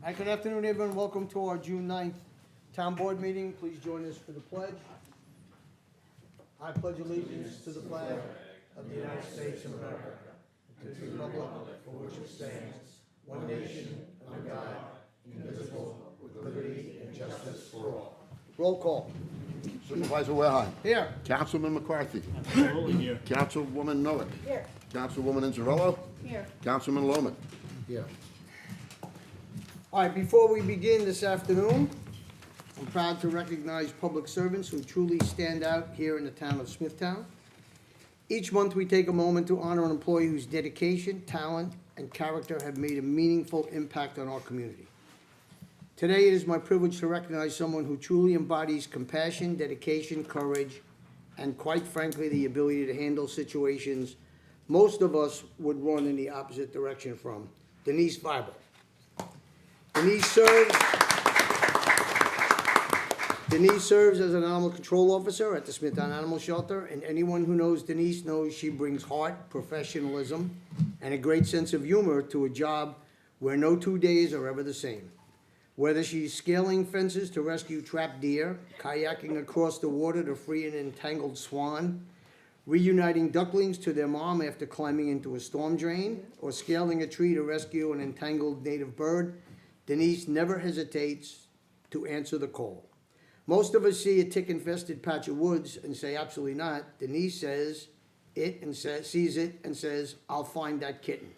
Hi, good afternoon, everyone. Welcome to our June 9th Town Board meeting. Please join us for the pledge. I pledge allegiance to the flag of the United States of America, and to the republic for which it stands, one nation, under God, indivisible, with liberty and justice for all. Roll call. Supervisor Wareheim. Here. Councilman McCarthy. Absolutely here. Councilwoman Millick. Here. Councilwoman Inzarello. Here. Councilman Lohman. Here. All right, before we begin this afternoon, I'm proud to recognize public servants who truly stand out here in the town of Smithtown. Each month, we take a moment to honor an employee whose dedication, talent, and character have made a meaningful impact on our community. Today, it is my privilege to recognize someone who truly embodies compassion, dedication, courage, and quite frankly, the ability to handle situations most of us would run in the opposite direction from. Denise Weibel. Denise serves as an animal control officer at the Smithtown Animal Shelter, and anyone who knows Denise knows she brings heart, professionalism, and a great sense of humor to a job where no 2 days are ever the same. Whether she's scaling fences to rescue trapped deer, kayaking across the water to free an entangled swan, reuniting ducklings to their mom after climbing into a storm drain, or scaling a tree to rescue an entangled native bird, Denise never hesitates to answer the call. Most of us see a tick-infested patch of woods and say, absolutely not. Denise sees it and says, I'll find that kitten.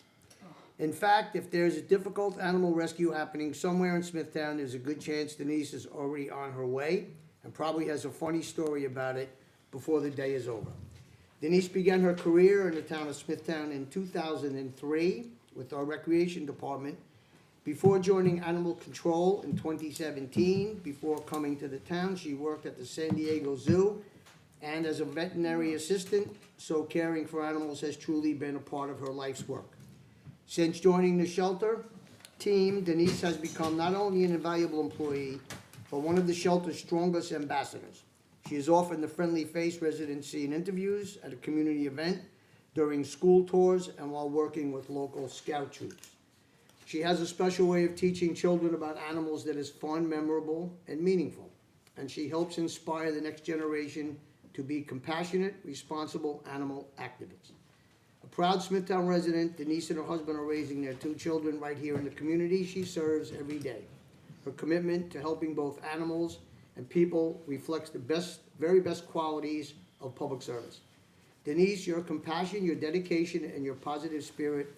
In fact, if there's a difficult animal rescue happening somewhere in Smithtown, there's a good chance Denise is already on her way and probably has a funny story about it before the day is over. Denise began her career in the town of Smithtown in 2003 with our recreation department. Before joining Animal Control in 2017, before coming to the town, she worked at the San Diego Zoo and as a veterinary assistant, so caring for animals has truly been a part of her life's work. Since joining the shelter team, Denise has become not only an invaluable employee, but one of the shelter's strongest ambassadors. She is often the friendly face residents see in interviews, at a community event, during school tours, and while working with local scout troops. She has a special way of teaching children about animals that is fun, memorable, and meaningful. And she helps inspire the next generation to be compassionate, responsible animal activists. A proud Smithtown resident, Denise and her husband are raising their 2 children right here in the community she serves every day. Her commitment to helping both animals and people reflects the very best qualities of public service. Denise, your compassion, your dedication, and your positive spirit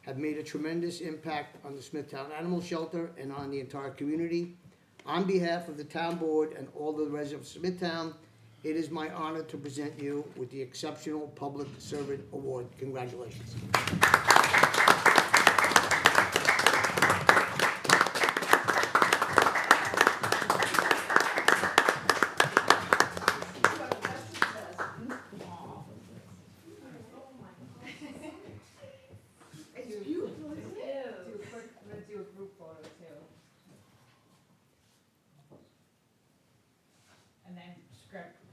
have made a tremendous impact on the Smithtown Animal Shelter and on the entire community. On behalf of the town board and all the residents of Smithtown, it is my honor to present you with the Exceptional Public Servant Award. Congratulations. And then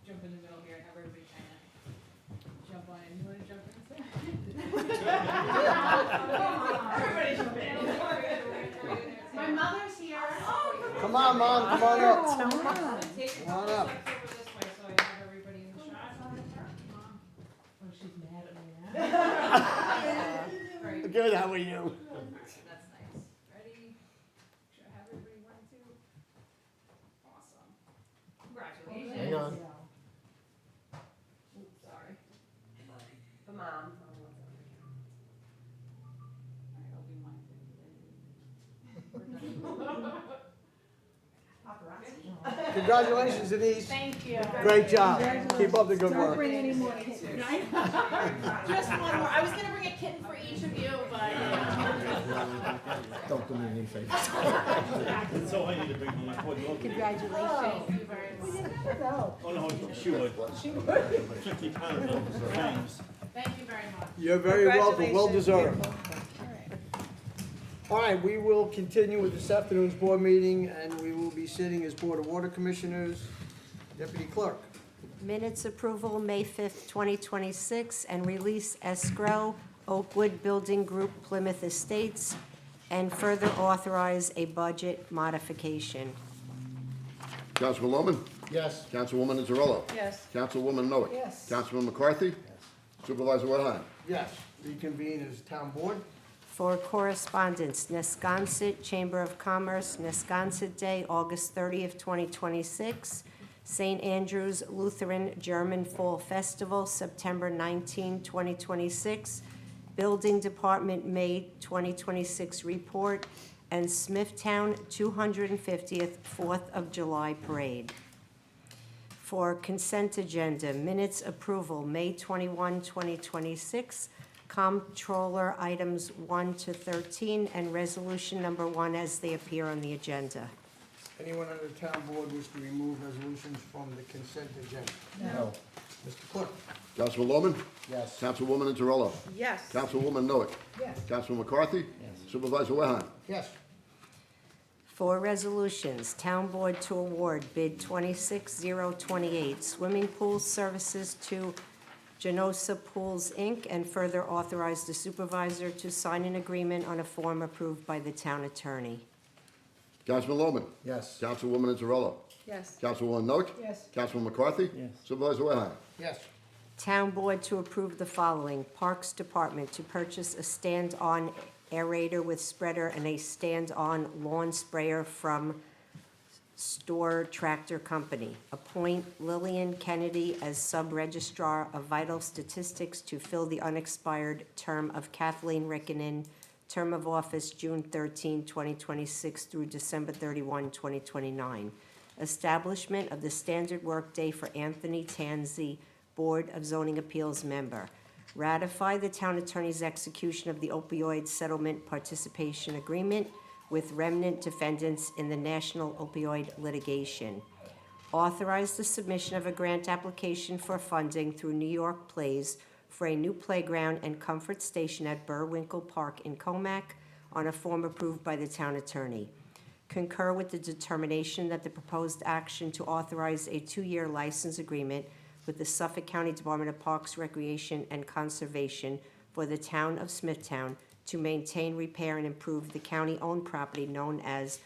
jump in the middle here and have everybody kind of jump on in. You want to jump in? Everybody jump in. My mother's here. Come on, Mom, come on up. Come on up. Over this way so I have everybody in the shot. Oh, she's mad at me now. Great. Good, how are you? That's nice. Ready? Should I have everybody 1, 2? Awesome. Congratulations. Hang on. Oops, sorry. The mom. Alright, I'll do mine too. Paparazzi. Congratulations, Denise. Thank you. Great job. Keep up the good Don't work. bring any more kittens. Just one more. I was gonna bring a kitten for each of you, but Don't do me any favors. That's all I need to bring home. I thought you opened it. Congratulations. thank you very much. Oh, no, she would. 50 pounds of James. Thank you very much. You're very welcome, well deserved. All right, we will continue with this afternoon's board meeting, and we will be sitting as Board of Water Commissioners. Deputy Clerk. Minutes approval, May 5th, 2026, and release escrow, Oakwood Building Group, Plymouth Estates, and further authorize a budget modification. Councilman Lohman? Yes. Councilwoman Inzarello? Yes. Councilwoman Noack? Yes. Councilman McCarthy? Supervisor Wetheim? Yes. Reconvene as town board. For correspondence, Nesconset Chamber of Commerce, Nesconset Day, August 30th, 2026. St. Andrew's Lutheran German Fall Festival, September 19, 2026. Building Department, May 2026 report, and Smithtown 250th 4th of July Parade. For consent agenda, minutes approval, May 21, 2026, comptroller items 1 to 13, and resolution number 1 as they appear on the agenda. Anyone on the town board wish to remove resolutions from the consent agenda? No. Mr. Clerk? Councilman Lohman? Yes. Councilwoman Inzarello? Yes. Councilwoman Noack? Yes. Councilman McCarthy? Supervisor Wetheim? Yes. For resolutions, Town Board to award bid 26028, swimming pool services to Genosa Pools, Inc., and further authorize the supervisor to sign an agreement on a form approved by the town attorney. Councilman Lohman? Yes. Councilwoman Inzarello? Yes. Councilwoman Noack? Yes. Councilman McCarthy? Yes. Supervisor Wetheim? Yes. Town Board to approve the following: Parks Department to purchase a stand-on aerator with spreader and a stand-on lawn sprayer from Store Tractor Company. Appoint Lillian Kennedy as Sub-Registrar of Vital Statistics to fill the unexpired term of Kathleen Rickenen, term of office June 13, 2026 through December 31, 2029. Establishment of the standard workday for Anthony Tanzi, Board of Zoning Appeals member. Ratify the town attorney's execution of the opioid settlement participation agreement with remnant defendants in the national opioid litigation. Authorize the submission of a grant application for funding through New York Plays for a new playground and comfort station at Burwinkle Park in Comac on a form approved by the town attorney. Concur with the determination that the proposed action to authorize a 2-year license agreement with the Suffolk County Department of Parks, Recreation, and Conservation for the town of Smithtown to maintain, repair, and improve the county-owned property known as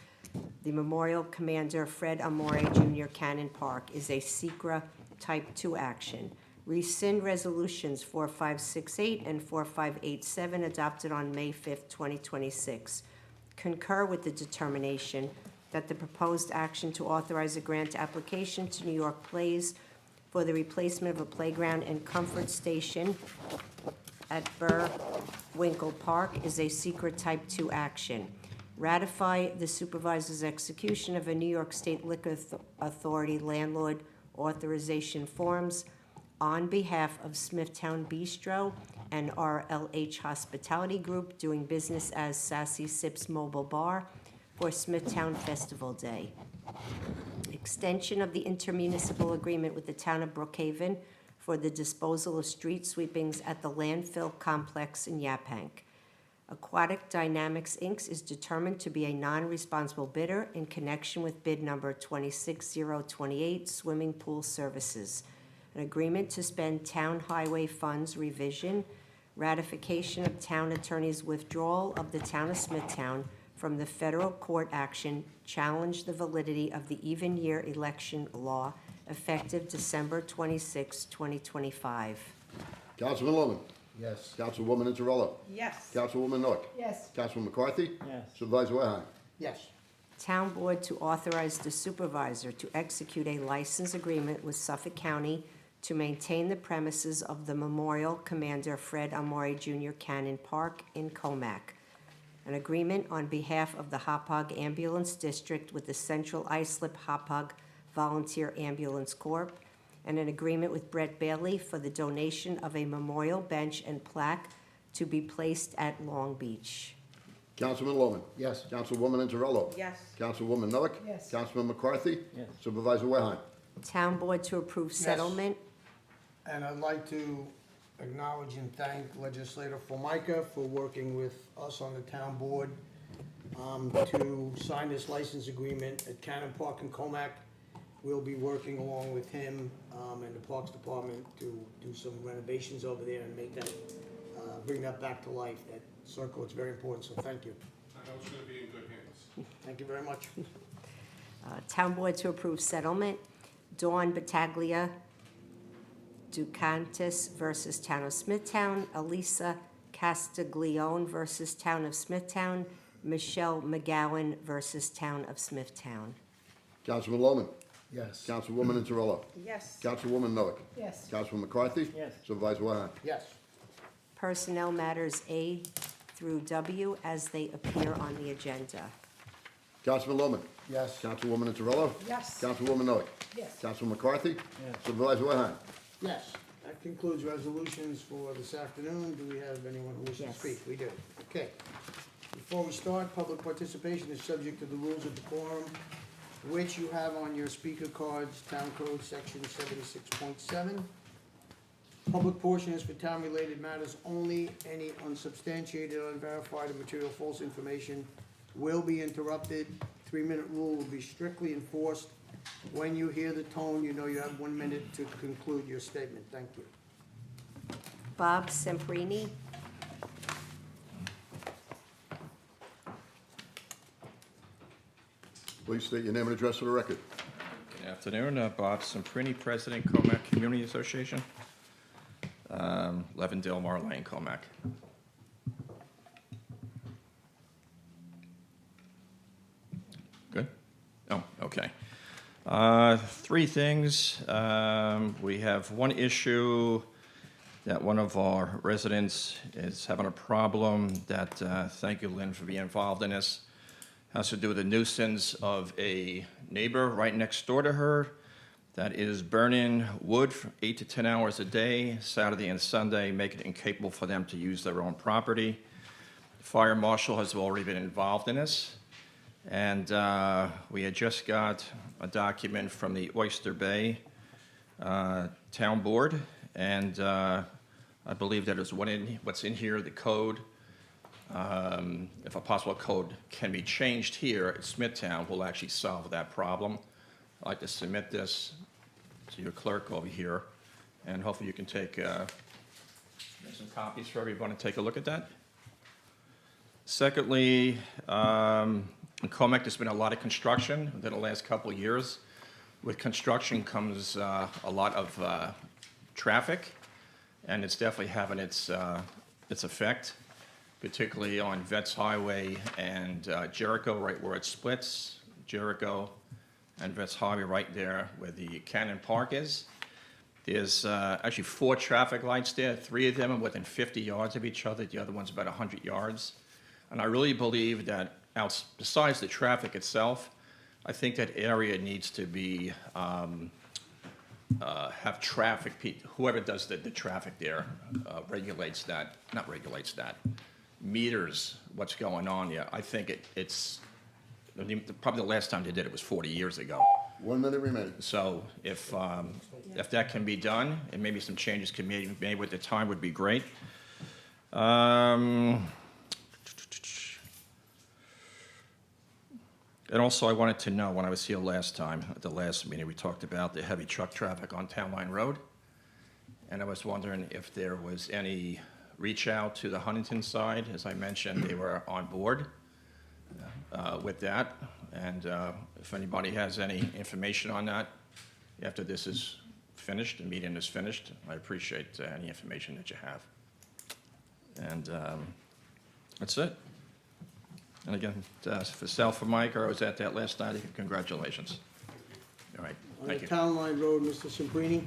the Memorial Commander Fred Amore Jr. Cannon Park is a SECRA Type 2 action. Rescind resolutions 4568 and 4587 adopted on May 5th, 2026. Concur with the determination that the proposed action to authorize a grant application to New York Plays for the replacement of a playground and comfort station at Burwinkle Park is a secret Type 2 action. Ratify the supervisor's execution of a New York State Liquor Authority landlord authorization forms on behalf of Smithtown Bistro and RLH Hospitality Group doing business as Sassy Sips Mobile Bar for Smithtown Festival Day. Extension of the intermunicipal agreement with the town of Brookhaven for the disposal of street sweepings at the landfill complex in Yaphank. Aquatic Dynamics, Inc. is determined to be a non-responsible bidder in connection with bid number 26028, swimming pool services. An agreement to spend town highway funds revision, ratification of town attorney's withdrawal of the town of Smithtown from the federal court action, challenge the validity of the even year election law effective December 26, 2025. Councilman Lohman? Yes. Councilwoman Inzarello? Yes. Councilwoman Noack? Yes. Councilman McCarthy? Yes. Supervisor Wetheim? Yes. Town Board to authorize the supervisor to execute a license agreement with Suffolk County to maintain the premises of the Memorial Commander Fred Amore Jr. Cannon Park in Comac. An agreement on behalf of the Hauppauge Ambulance District with the Central Islip Hauppauge Volunteer Ambulance Corps, and an agreement with Brett Bailey for the donation of a memorial bench and plaque to be placed at Long Beach. Councilman Lohman? Yes. Councilwoman Inzarello? Yes. Councilwoman Noack? Yes. Councilman McCarthy? Yes. Supervisor Wetheim? Town Board to approve settlement. And I'd like to acknowledge and thank legislator Formica for working with us on the town board to sign this license agreement at Cannon Park in Comac. We'll be working along with him and the Parks Department to do some renovations over there and make that, bring that back to life. That circle, it's very important, so thank you. know it's gonna be in good hands. Thank you very much. Town Board to approve settlement, Dawn Battaglia Ducantis versus Town of Smithtown, Elisa Castiglione versus Town of Smithtown, Michelle McGowan versus Town of Smithtown. Councilman Lohman, Yes. Councilwoman Ingerello, Yes. Councilwoman Miller, Yes. Councilman McCarthy. Yes. Supervisor Wilhelm. Yes. Personnel matters A through W as they appear on the agenda. Councilman Lohman, Yes. Councilwoman Ingerello, Yes. Councilwoman Miller, Yes. Councilman McCarthy. Yes. Supervisor Wilhelm. Yes. That concludes resolutions for this afternoon. Do we have anyone who wishes to Yes. speak? We do. Okay. Before we start, public participation is subject to the rules of decorum, which you have on your speaker cards, Town Code Section 76.7. Public portion is for town-related matters only. Any unsubstantiated, unverified, or material false information will be interrupted. 3-minute rule will be strictly enforced. When you hear the tone, you know you have 1 minute to conclude your statement. Thank you. Bob Semprini. Please state your name and address for the record. Good afternoon, Bob Semprini, President, Comac Community Association, 11 Delmar Lane, Comac. Good? Oh, okay. 3 things. We have one issue that one of our residents is having a problem that, thank you, Lynn, for being involved in this. Has to do with the nuisance of a neighbor right next door to her that is burning wood for 8 to 10 hours a day, Saturday and Sunday, making it incapable for them to use their own property. The fire marshal has already been involved in this. And we had just got a document from the Oyster Bay Town Board, and I believe that is what's in here, the code. If a possible code can be changed here at Smithtown, will actually solve that problem. I'd like to submit this to your clerk over here, and hopefully you can take make some copies for everyone to take a look at that. Secondly, in Comac, there's been a lot of construction within the last couple of years. With construction comes a lot of traffic, and it's definitely having its effect, particularly on Vets Highway and Jericho, right where it splits. Jericho and Vets Highway right there where the Cannon Park is. There's actually 4 traffic lights there. 3 of them are within 50 yards of each other. The other one's about 100 yards. And I really believe that besides the traffic itself, I think that area needs to be, have traffic, whoever does the traffic there regulates that, not regulates that, meters what's going on there. I think it's, probably the last time they did it was 40 years ago. 1 minute remaining. So if that can be done, and maybe some changes can be made with the time would be great. And also, I wanted to know, when I was here last time, at the last meeting, we talked about the heavy truck traffic on Town Line Road. And I was wondering if there was any reach out to the Huntington side. As I mentioned, they were on board with that. And if anybody has any information on that, after this is finished, the meeting is finished, I appreciate any information that you have. And that's it. And again, for Sal, for Mike, I was at that last night. Congratulations. All right, On the thank you. Town Line Road, Mr. Semprini.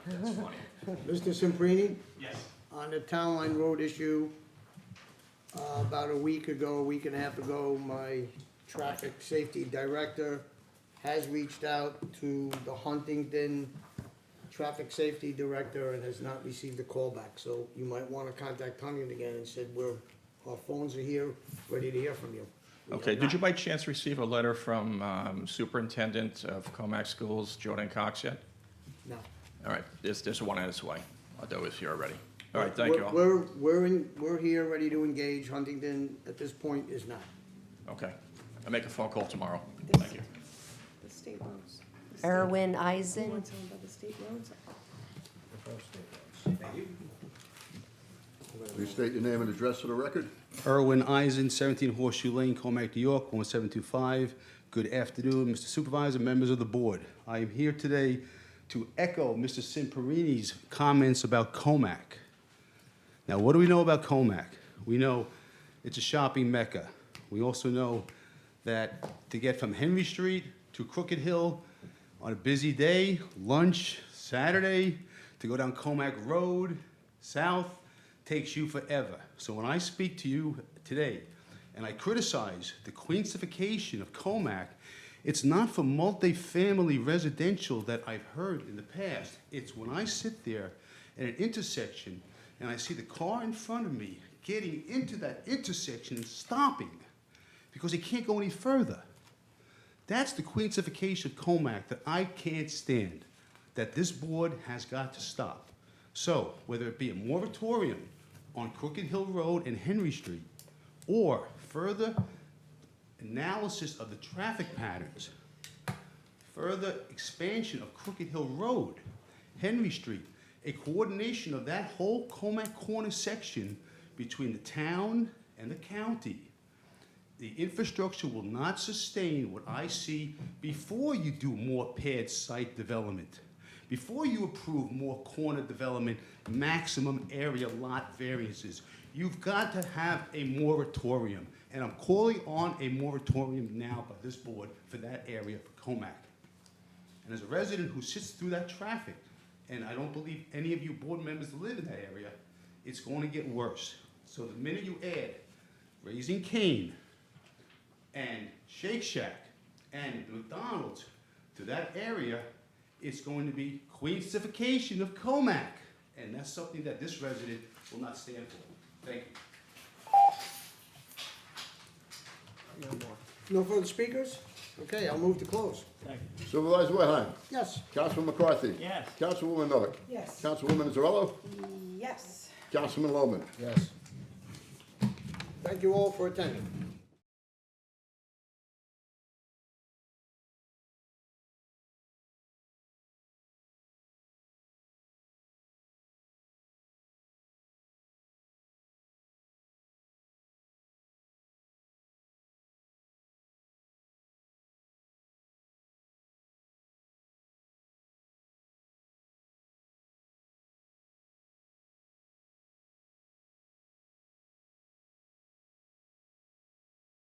That's funny. Mr. Semprini, Yes. on the Town Line Road issue, about a week and a half ago, my traffic safety director has reached out to the Huntington traffic safety director and has not received a call back. So you might want to contact Huntington again and said, our phones are here, ready to hear from you. We Okay, have did you not. by chance receive a letter from Superintendent of Comac Schools, Jordan Cox, yet? No. All right, there's one on its way. I thought it was here already. All right, thank you all. We're here, ready to engage. Huntington, at this point, is not. Okay, I'll make a phone call tomorrow. Thank you. The state roads. The state- Erwin The Eisen. ones owned by the state roads. I'm gonna Please state your name and address for the record. Erwin Eisen, 17 Horseshoe Lane, Comac, New York, 1725. Good afternoon, Mr. Supervisor, members of the board. I am here today to echo Mr. Simperini's comments about Comac. Now, what do we know about Comac? We know it's a shopping mecca. We also know that to get from Henry Street to Crooked Hill on a busy day, lunch, Saturday, to go down Comac Road, south, takes you forever. So when I speak to you today and I criticize the queensification of Comac, it's not for multifamily residential that I've heard in the past. It's when I sit there at an intersection and I see the car in front of me getting into that intersection and stopping because it can't go any further. That's the queensification of Comac that I can't stand, that this board has got to stop. So, whether it be a moratorium on Crooked Hill Road and Henry Street, or further analysis of the traffic patterns, further expansion of Crooked Hill Road, Henry Street, a coordination of that whole Comac Corner section between the town and the county, the infrastructure will not sustain what I see before you do more pad site development, before you approve more corner development, maximum area lot variances. You've got to have a moratorium, and I'm calling on a moratorium now by this board for that area for Comac. And as a resident who sits through that traffic, and I don't believe any of you board members live in that area, it's going to get worse. So the minute you add Raising Cane and Shake Shack and McDonald's to that area, it's going to be queensification of Comac. And that's something that this resident will not stand for. Thank you. No further speakers? Okay, I'll move to close. Thank you. Supervisor Wetheim. Yes. Councilman McCarthy. Yes. Councilwoman Miller. Yes. Councilwoman Zarello. Yes. Councilman Lohman. Yes. Thank you all for attending.